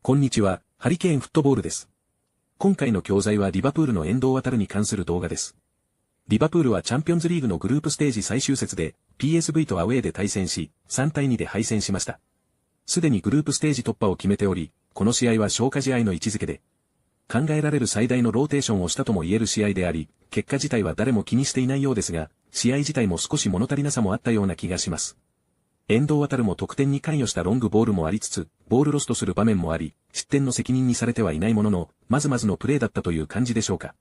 こんにちは、ハリケーンフットボールです。今回の教材はリバプールの遠藤航に関する動画です。リバプールはチャンピオンズリーグのグループステージ最終節で PSV とアウェーで対戦し、3対2で敗戦しました。すでにグループステージ突破を決めており、この試合は消化試合の位置づけで、考えられる最大のローテーションをしたとも言える試合であり、結果自体は誰も気にしていないようですが、試合自体も少し物足りなさもあったような気がします。遠藤航も得点に関与したロングボールもありつつ、ボールロストする場面もあり、失点の責任にされてはいないものの、まずまずのプレーだったという感じでしょうか。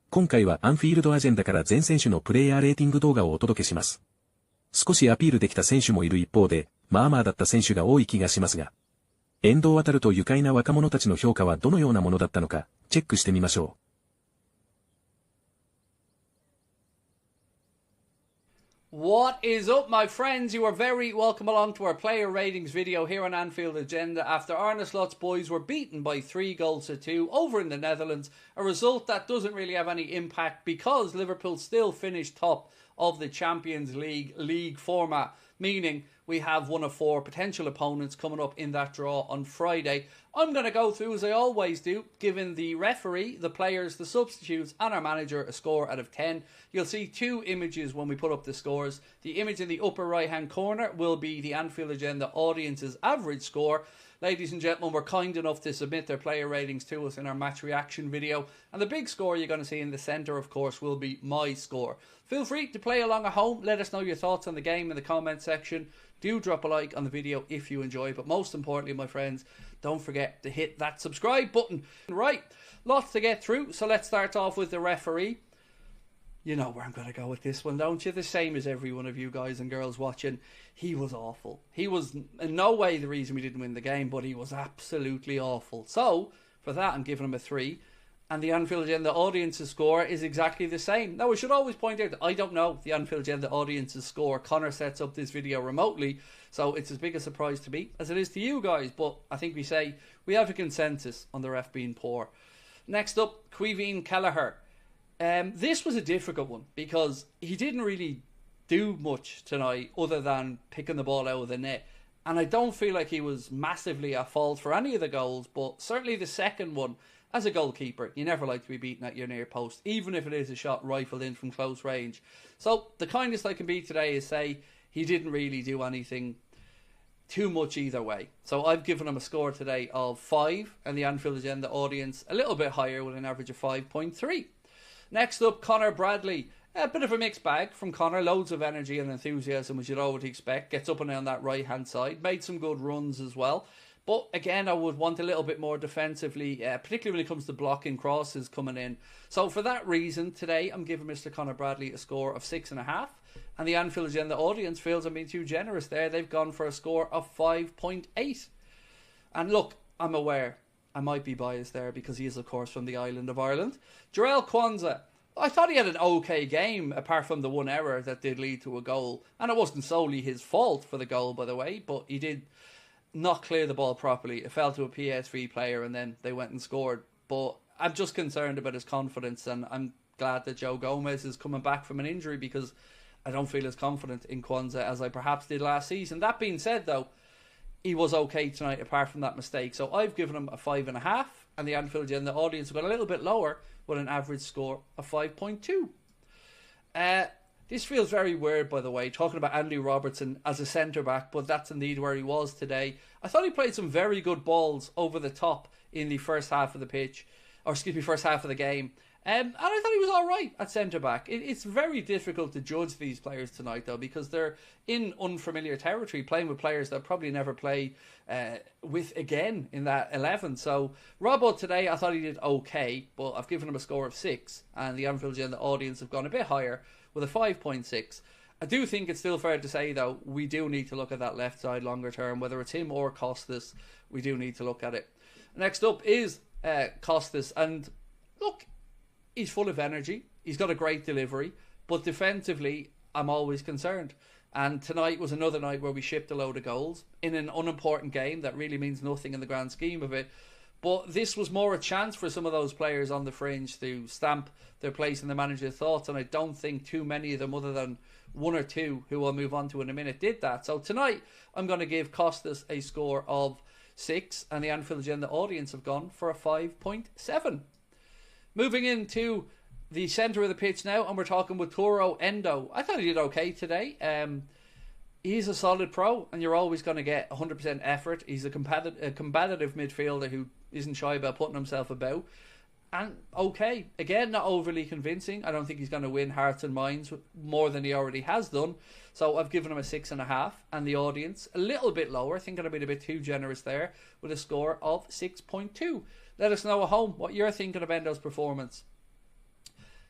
今回はアンフィールドアジェンダから全選手のプレイヤーレーティング動画をお届けします。少しアピールできた選手もいる一方で、まあまあだった選手が多い気がしますが、遠藤航と愉快な若者たちの評価はどのようなものだったのか、チェックしてみましょう。What is up, my friends? You are very welcome along to our player ratings video here on Anfield Agenda after Arne Slot's boys were beaten by 3-2 over in the Netherlands, a result that doesn't really have any impact because Liverpool still finished top of the Champions League format, meaning we have one of 4 potential opponents coming up in that draw on Friday. I'm going to go through, as I always do, giving the referee, the players, the substitutes and our manager a score out of 10. You'll see 2 images when we put up the scores. The image in the upper right hand corner will be the Anfield Agenda audience's average score. Ladies and gentlemen were kind enough to submit their player ratings to us in our match reaction video. And the big score you're going to see in the centre, of course, will be my score. Feel free to play along at home. Let us know your thoughts on the game in the comment section. Do drop a like on the video if you enjoy. But most importantly, my friends, don't forget to hit that subscribe button. Right, lots to get through. So let's start off with the referee. You know where I'm going to go with this one, don't you? The same as every one of you guys and girls watching. He was awful. He was in no way the reason we didn't win the game, but he was absolutely awful. So, for that, I'm giving him a 3. And the Anfield Agenda audience's score is exactly the same. Now, we should always point out that I don't know the Anfield Agenda audience's score. Connor sets up this video remotely, so it's as big a surprise to me as it is to you guys. But I think we have a consensus on the ref being poor. Next up, Caoimhín Kelleher. This was a difficult one because he didn't really do much tonight other than picking the ball out of the net. And I don't feel like he was massively at fault for any of the goals, but certainly the second one, as a goalkeeper, you never like to be beaten at your near post, even if it is a shot rifled in from close range. So the kindest I can be today is say he didn't really do anything too much either way. So I've given him a score today of 5, and the Anfield Agenda audience a little bit higher with an average of 5.3. Next up, Connor Bradley. A bit of a mixed bag from Connor. Loads of energy and enthusiasm, as you'd already expect. Gets up and down that right-hand side. Made some good runs as well. But again, I would want a little bit more defensively, particularly when it comes to blocking crosses coming in. So for that reason, today I'm giving Mr. Connor Bradley a score of 6.5. And the Anfield Agenda audience feels I'm being too generous there. They've gone for a score of 5.8. And look, I'm aware I might be biased there because he is, of course, from the island of Ireland. Jarell Quansah. I thought he had an okay game, apart from the one error that did lead to a goal. And it wasn't solely his fault for the goal, by the way, but he did not clear the ball properly. It fell to a PSV player and then they went and scored. But I'm just concerned about his confidence, and I'm glad that Joe Gomez is coming back from an injury because I don't feel as confident in Quansah as I perhaps did last season. That being said, though, he was okay tonight apart from that mistake. So I've given him a 5.5, and the Anfield Agenda audience have got a little bit lower with an average score of 5.2. This feels very weird, by the way, talking about Andy Robertson as a centre-back, but that's indeed where he was today. I thought he played some very good balls over the top in the first half of the pitch, or excuse me, first half of the game. And I thought he was all right at centre-back. It's very difficult to judge these players tonight, though, because they're in unfamiliar territory, playing with players that probably never play with again in that 11. So Robbo today, I thought he did okay, but I've given him a score of 6, and the Anfield Agenda audience have gone a bit higher with a 5.6. I do think it's still fair to say, though, we do need to look at that left side longer term. Whether it's him or Costas, we do need to look at it. Next up is Costas. And look, he's full of energy. He's got a great delivery. But defensively, I'm always concerned. And tonight was another night where we shipped a load of goals in an unimportant game that really means nothing in the grand scheme of it. But this was more a chance for some of those players on the fringe to stamp their place in the manager's thoughts, and I don't think too many of them, other than 1 or 2, who I'll move on to in a minute, did that. So tonight, I'm going to give Costas a score of 6, and the Anfield Agenda audience have gone for a 5.7. Moving into the centre of the pitch now, and we're talking with Turo Endo. I thought he did okay today. He's a solid pro, and you're always going to get 100% effort. He's a combative midfielder who isn't shy about putting himself about. And okay, again, not overly convincing. I don't think he's going to win hearts and minds more than he already has done. So I've given him a 6.5, and the audience a little bit lower. I think I've been a bit too generous there with a score of 6.2. Let us know at home what you're thinking of Endo's performance.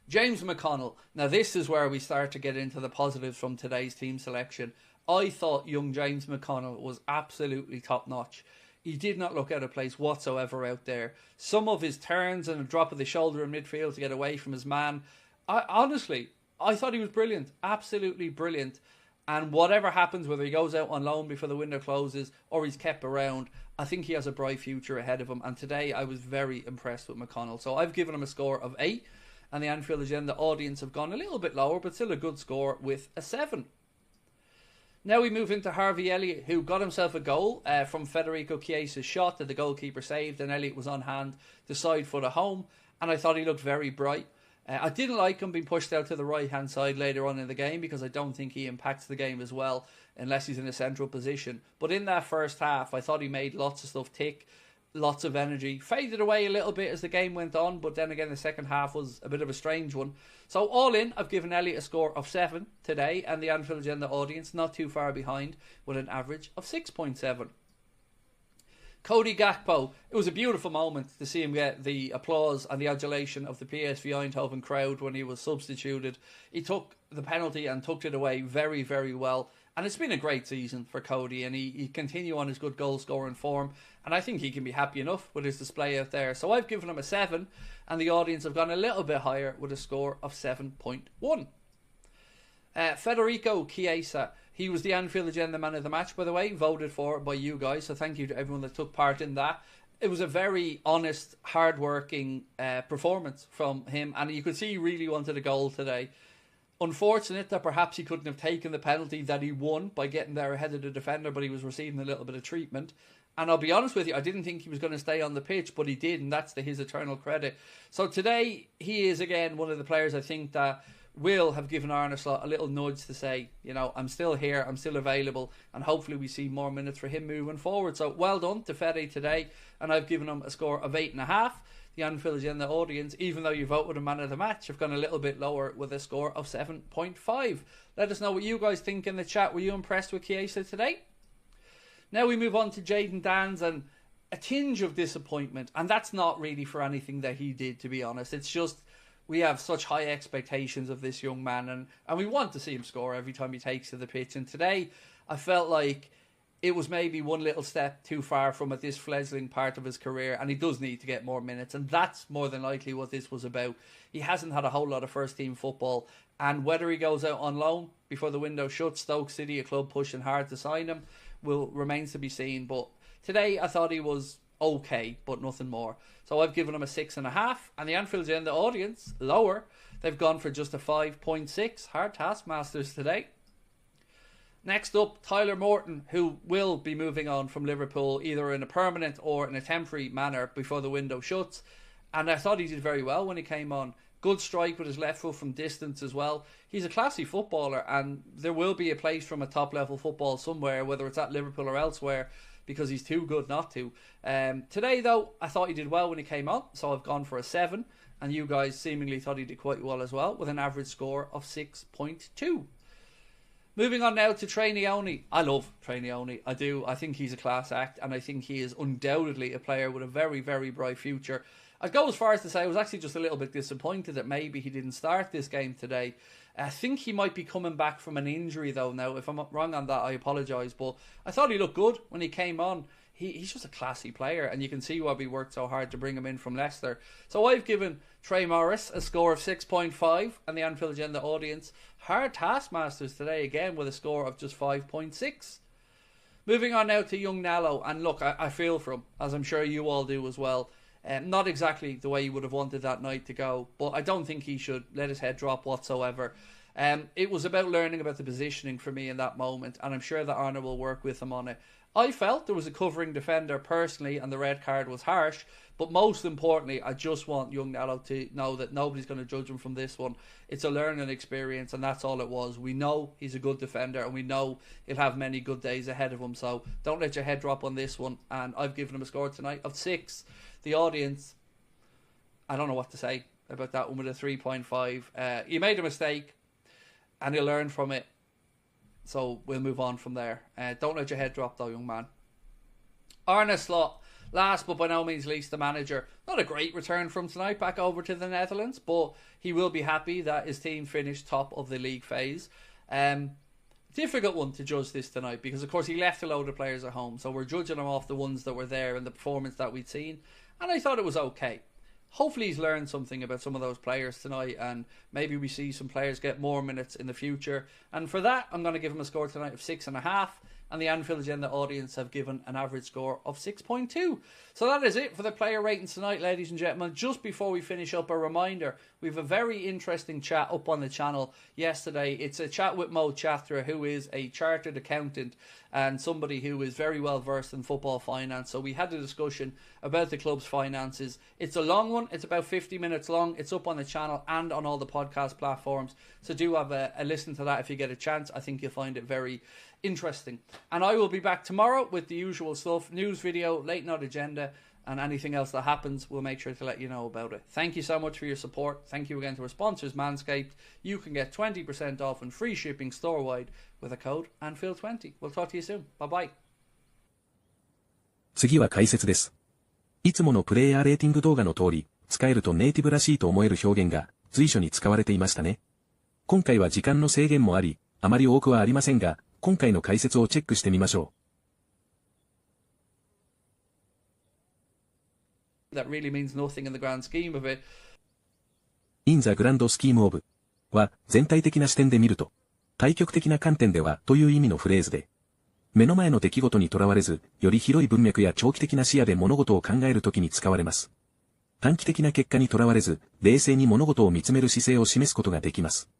James McConnell. Now this is where we start to get into the positives from today's team selection. I thought young James McConnell was absolutely top notch. He did not look out of place whatsoever out there. Some of his turns and a drop of the shoulder in midfield to get away from his man. Honestly, I thought he was brilliant. Absolutely brilliant. And whatever happens, whether he goes out on loan before the window closes or he's kept around, I think he has a bright future ahead of him. And today I was very impressed with McConnell. So I've given him a score of 8. And the Anfield Agenda audience have gone a little bit lower, but still a good score with a 7. Now we move into Harvey Elliott, who got himself a goal from Federico Chiesa's shot that the goalkeeper saved, and Elliott was on hand to side foot at home, and I thought he looked very bright. I didn't like him being pushed out to the right-hand side later on in the game because I don't think he impacts the game as well unless he's in a central position. But in that first half, I thought he made lots of stuff tick, lots of energy. Faded away a little bit as the game went on, but then again the second half was a bit of a strange one. So all in, I've given Elliott a score of 7 today, and the Anfield Agenda audience not too far behind with an average of 6.7. Cody Gakpo. It was a beautiful moment to see him get the applause and the adulation of the PSV Eindhoven crowd when he was substituted. He took the penalty and tucked it away very, very well. And it's been a great season for Cody, and he continue on his good goal-scoring form. And I think he can be happy enough with his display out there. So I've given him a 7, and the audience have gone a little bit higher with a score of 7.1. Federico Chiesa. He was the Anfield Agenda Man of the Match, by the way, voted for by you guys. So thank you to everyone that took part in that. It was a very honest, hard-working performance from him, and you could see he really wanted a goal today. Unfortunate that perhaps he couldn't have taken the penalty that he won by getting there ahead of the defender, but he was receiving a little bit of treatment. And I'll be honest with you, I didn't think he was going to stay on the pitch, but he did, and that's to his eternal credit. So today, he is again one of the players I think that will have given Arne Slot a little nudge to say, you know, I'm still here, I'm still available, and hopefully we see more minutes for him moving forward. So well done to Fede today, and I've given him a score of 8.5. The Anfield Agenda audience, even though you voted a man of the match, have gone a little bit lower with a score of 7.5. Let us know what you guys think in the chat. Were you impressed with Chiesa today? Now we move on to Jayden Danns, and a tinge of disappointment, and that's not really for anything that he did, to be honest. It's just we have such high expectations of this young man, and we want to see him score every time he takes to the pitch. And today I felt like it was maybe one little step too far from at this fledgling part of his career, and he does need to get more minutes, and that's more than likely what this was about. He hasn't had a whole lot of first team football, and whether he goes out on loan before the window shuts, Stoke City, a club pushing hard to sign him, remains to be seen. But today I thought he was okay, but nothing more. So I've given him a 6.5, and the Anfield Agenda audience, lower, they've gone for just a 5.6. Hard taskmasters today. Next up, Tyler Morton, who will be moving on from Liverpool either in a permanent or in a temporary manner before the window shuts. And I thought he did very well when he came on. Good strike with his left foot from distance as well. He's a classy footballer, and there will be a place from a top-level football somewhere, whether it's at Liverpool or elsewhere, because he's too good not to. Today, though, I thought he did well when he came on, so I've gone for a 7. And you guys seemingly thought he did quite well as well, with an average score of 6.2. Moving on now to Trey Nyoni. I love Trey Nyoni. I do. I think he's a class act, and I think he is undoubtedly a player with a very, very bright future. I'd go as far as to say I was actually just a little bit disappointed that maybe he didn't start this game today. I think he might be coming back from an injury, though. Now, if I'm wrong on that, I apologise. But I thought he looked good when he came on. He's just a classy player, and you can see why we worked so hard to bring him in from Leicester. So I've given Trey Morris a score of 6.5, and the Anfield Agenda audience, hard taskmasters today again with a score of just 5.6. Moving on now to young Nallo, and look, I feel for him, as I'm sure you all do as well. Not exactly the way you would have wanted that night to go, but I don't think he should let his head drop whatsoever. It was about learning about the positioning for me in that moment, and I'm sure that Arna will work with him on it. I felt there was a covering defender personally, and the red card was harsh, but most importantly, I just want young Nello to know that nobody's going to judge him from this one. It's a learning experience, and that's all it was. We know he's a good defender, and we know he'll have many good days ahead of him, so don't let your head drop on this one. And I've given him a score tonight of 6. The audience, I don't know what to say about that one with a 3.5. You made a mistake, and you learned from it. So we'll move on from there. Don't let your head drop though, young man. Arne Slot, last but by no means least, the manager. Not a great return from tonight, back over to the Netherlands, but he will be happy that his team finished top of the league phase. Difficult one to judge this tonight because, of course, he left a load of players at home. So we're judging him off the ones that were there and the performance that we'd seen. And I thought it was okay. Hopefully he's learned something about some of those players tonight, and maybe we see some players get more minutes in the future. And for that, I'm going to give him a score tonight of 6.5, and the Anfield Agenda audience have given an average score of 6.2. So that is it for the player ratings tonight, ladies and gentlemen. Just before we finish up, a reminder, we have a very interesting chat up on the channel yesterday. It's a chat with Mo Chatra, who is a chartered accountant and somebody who is very well versed in football finance. So we had a discussion about the club's finances. It's a long one. It's about 50 minutes long. It's up on the channel and on all the podcast platforms. So do have a listen to that if you get a chance. I think you'll find it very interesting. And I will be back tomorrow with the usual stuff, news video, late night agenda, and anything else that happens, we'll make sure to let you know about it. Thank you so much for your support. Thank you again to our sponsors, Manscaped. You can get 20% off and free shipping store-wide with a code Anfield20. We'll talk to you soon. Bye-bye. 次は解説です。いつものプレイヤーレーティング動画の通り、使えるとネイティブらしいと思える表現が随所に使われていましたね。今回は時間の制限もあり、あまり多くはありませんが、今回の解説をチェックしてみましょう。That really means nothing in the grand scheme of it. In the grand scheme of は全体的な視点で見ると、対極的な観点ではという意味のフレーズで、目の前の出来事にとらわれず、より広い文脈や長期的な視野で物事を考えるときに使われます。短期的な結果にとらわれず、冷静に物事を見つめる姿勢を示すことができます。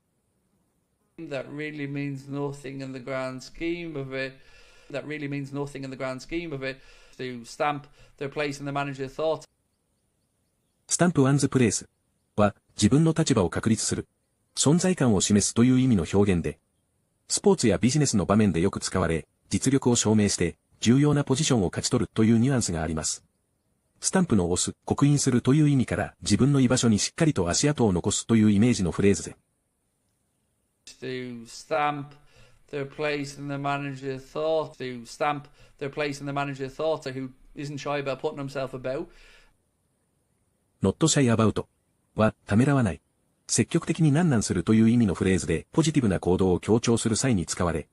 That really means nothing in the grand scheme of it. That really means nothing in the grand scheme of it. To stamp their place in the manager's thoughts. スタンプワンズプレイスは自分の立場を確立する、存在感を示すという意味の表現で、スポーツやビジネスの場面でよく使われ、実力を証明して重要なポジションを勝ち取るというニュアンスがあります。スタンプの押す、刻印するという意味から自分の居場所にしっかりと足跡を残すというイメージのフレーズで。To stamp their place in the manager's thoughts. To stamp their place in the manager's thoughts. Who isn't shy about putting himself about. Not shy about はためらわない。積極的に何々するという意味のフレーズでポジティブな行動を強調する際に使われ、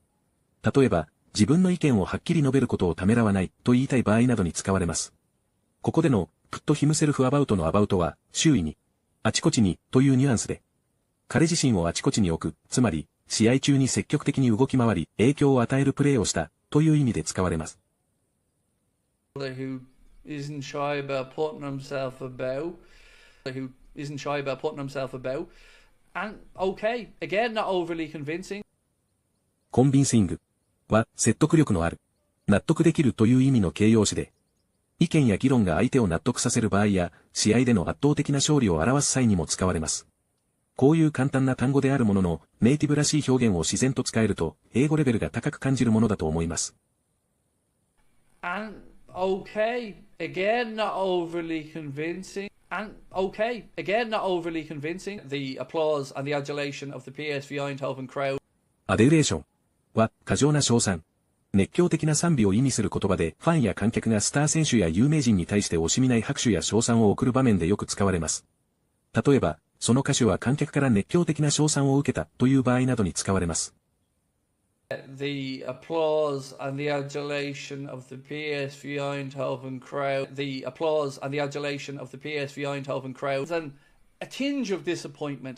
例えば自分の意見をはっきり述べることをためらわないと言いたい場合などに使われます。ここでのput himself aboutの about は周囲に、あちこちにというニュアンスで、彼自身をあちこちに置く、つまり試合中に積極的に動き回り影響を与えるプレーをしたという意味で使われます。Who isn't shy about putting himself about. Who isn't shy about putting himself about. And okay, again, not overly convincing. コンビンシングは説得力のある、納得できるという意味の形容詞で、意見や議論が相手を納得させる場合や、試合での圧倒的な勝利を表す際にも使われます。こういう簡単な単語であるものの、ネイティブらしい表現を自然と使えると、英語レベルが高く感じるものだと思います。And okay, again, not overly convincing. And okay, again, not overly convincing. The applause and the adulation of the PSV Eindhoven crowd. アデュレーションは過剰な称賛。熱狂的な賛美を意味する言葉で、ファンや観客がスター選手や有名人に対して惜しみない拍手や称賛を送る場面でよく使われます。例えば、その歌手は観客から熱狂的な称賛を受けたという場合などに使われます。The applause and the adulation of the PSV Eindhoven crowd. The applause and the adulation of the PSV Eindhoven crowd. And a tinge of disappointment.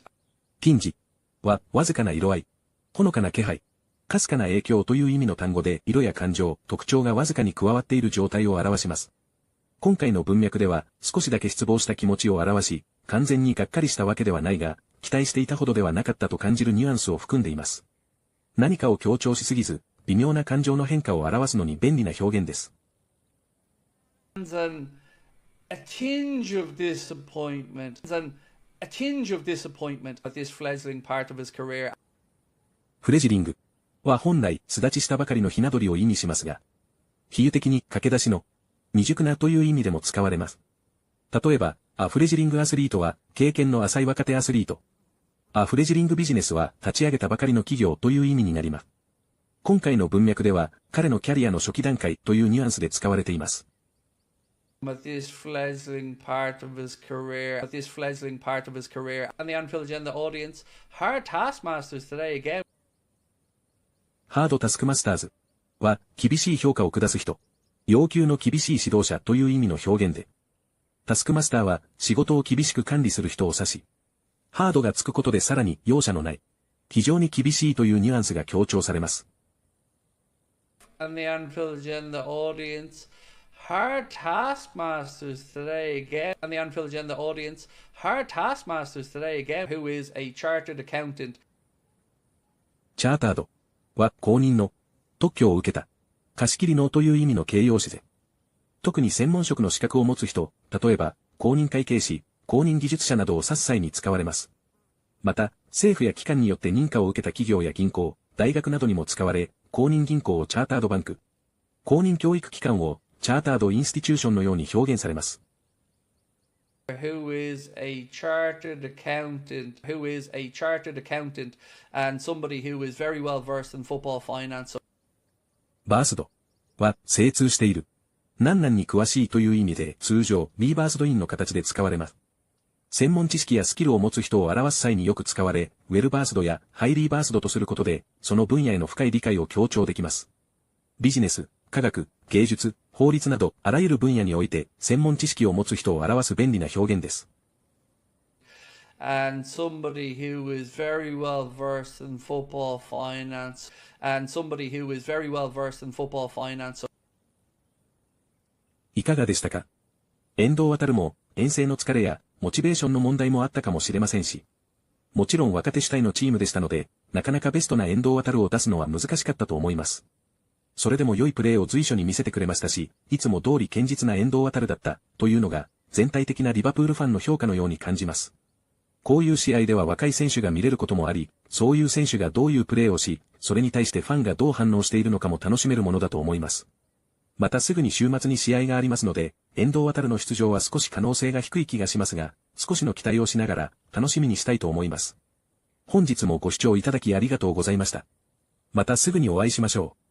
ティンジはわずかな色合い、ほのかな気配、かすかな影響という意味の単語で色や感情、特徴がわずかに加わっている状態を表します。今回の文脈では少しだけ失望した気持ちを表し、完全にがっかりしたわけではないが、期待していたほどではなかったと感じるニュアンスを含んでいます。何かを強調しすぎず、微妙な感情の変化を表すのに便利な表現です。A tinge of disappointment at this fledgling part of his career. フレジリングは本来、巣立ちしたばかりのひな鳥を意味しますが、比喩的に駆け出しの未熟なという意味でも使われます。例えば、アフレジリングアスリートは経験の浅い若手アスリート。アフレジリングビジネスは立ち上げたばかりの企業という意味になります。今回の文脈では、彼のキャリアの初期段階というニュアンスで使われています。At this fledgling part of his career, and the Anfield Agenda audience, hard taskmasters today again. ハードタスクマスターズは厳しい評価を下す人、要求の厳しい指導者という意味の表現で、タスクマスターは仕事を厳しく管理する人を指し、ハードがつくことでさらに容赦のない、非常に厳しいというニュアンスが強調されます。And the Anfield Agenda audience, hard taskmasters today again. And the Anfield Agenda audience, hard taskmasters today again, who is a chartered accountant. チャータードは公認の特許を受けた貸し切りのという意味の形容詞で、特に専門職の資格を持つ人、例えば公認会計士、公認技術者などを指す際に使われます。また、政府や機関によって認可を受けた企業や銀行、大学などにも使われ、公認銀行をチャータードバンク、公認教育機関をチャータードインスティチューションのように表現されます。Who is a chartered accountant, and somebody who is very well versed in football finance. バースドは精通している。何々に詳しいという意味で通常、ビーバースドインの形で使われます。専門知識やスキルを持つ人を表す際によく使われ、ウェルバースドやハイリーバースドとすることで、その分野への深い理解を強調できます。ビジネス、科学、芸術、法律など、あらゆる分野において、専門知識を持つ人を表す便利な表現です。And somebody who is very well versed in football finance. いかがでしたか？遠藤航も、遠征の疲れや、モチベーションの問題もあったかもしれませんし。もちろん若手主体のチームでしたので、なかなかベストな遠藤航を出すのは難しかったと思います。それでも良いプレーを随所に見せてくれましたし、いつも通り堅実な遠藤航だった、というのが、全体的なリバプールファンの評価のように感じます。こういう試合では若い選手が見れることもあり、そういう選手がどういうプレーをし、それに対してファンがどう反応しているのかも楽しめるものだと思います。またすぐに週末に試合がありますので、遠藤航の出場は少し可能性が低い気がしますが、少しの期待をしながら楽しみにしたいと思います。本日もご視聴いただきありがとうございました。またすぐにお会いしましょう。